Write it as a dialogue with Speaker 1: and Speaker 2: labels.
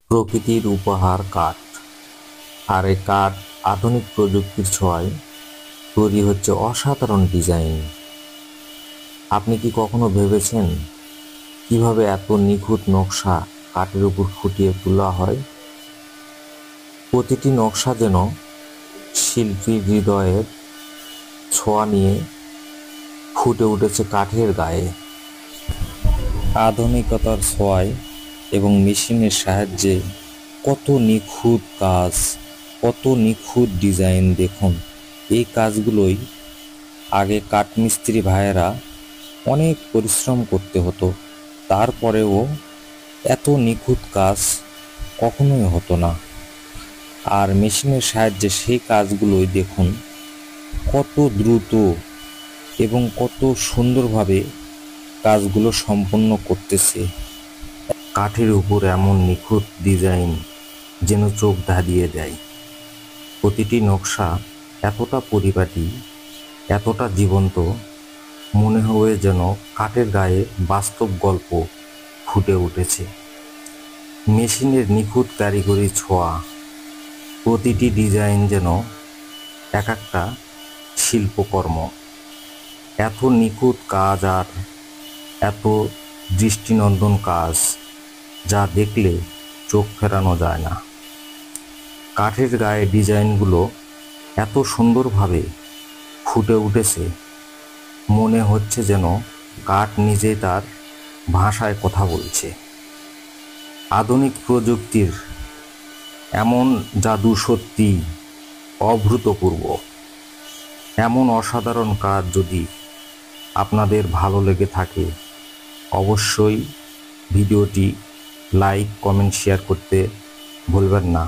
Speaker 1: প্রকৃতির উপহার কাঠ। আর এই কাঠ আধুনিক প্রযুক্তির ছোঁয়ায় তৈরি হচ্ছে অসাধারণ ডিজাইন। আপনি কি কখনো ভেবেছেন কিভাবে এত নিখুঁত নকশা কাঠের উপর ফুটিয়ে তোলা হয়? প্রতিটি নকশা যেন শিল্পীর হৃদয়ের ছোঁয়া নিয়ে ফুটে উঠেছে কাঠের গায়ে। আধুনিকতার ছোঁয়ায় এবং মেশিনের সাহায্যে কত নিখুঁত কাজ, কত নিখুঁত ডিজাইন দেখুন। এই কাজগুলোই আগে কাঠমিস্ত্রি ভাইয়েরা অনেক পরিশ্রম করতে হতো, তারপরেও এত নিখুঁত কাজ কখনোই হতো না। আর মেশিনের সাহায্যে সেই কাজগুলোই দেখুন কত দ্রুত এবং কত সুন্দরভাবে কাজগুলো সম্পন্ন করতেছে। কাঠের উপর এমন নিখুঁত ডিজাইন যেন চোখ ধাঁধিয়ে দেয়। প্রতিটি নকশা এতটা পরিপাটি, এতটা জীবন্ত, মনে হয় যেন কাঠের গায়ে বাস্তব গল্প ফুটে উঠেছে। মেশিনের নিখুঁত কারিগরি ছোঁয়া, প্রতিটি ডিজাইন যেন এক একটা শিল্পকর্ম। এত নিখুঁত কাজ আর এত দৃষ্টিনন্দন কাজ যা দেখলে চোখ ফেরানো যায় না। কাঠের গায়ে ডিজাইনগুলো এত সুন্দরভাবে ফুটে উঠেছে, মনে হচ্ছে যেন কাঠ নিজেই তার ভাষায় কথা বলছে। আধুনিক প্রযুক্তির এমন জাদু সত্যি অভূতপূর্ব। এমন অসাধারণ কাজ যদি আপনাদের ভালো লেগে থাকে, অবশ্যই ভিডিওটি লাইক, কমেন্ট, শেয়ার করতে ভুলবেন না।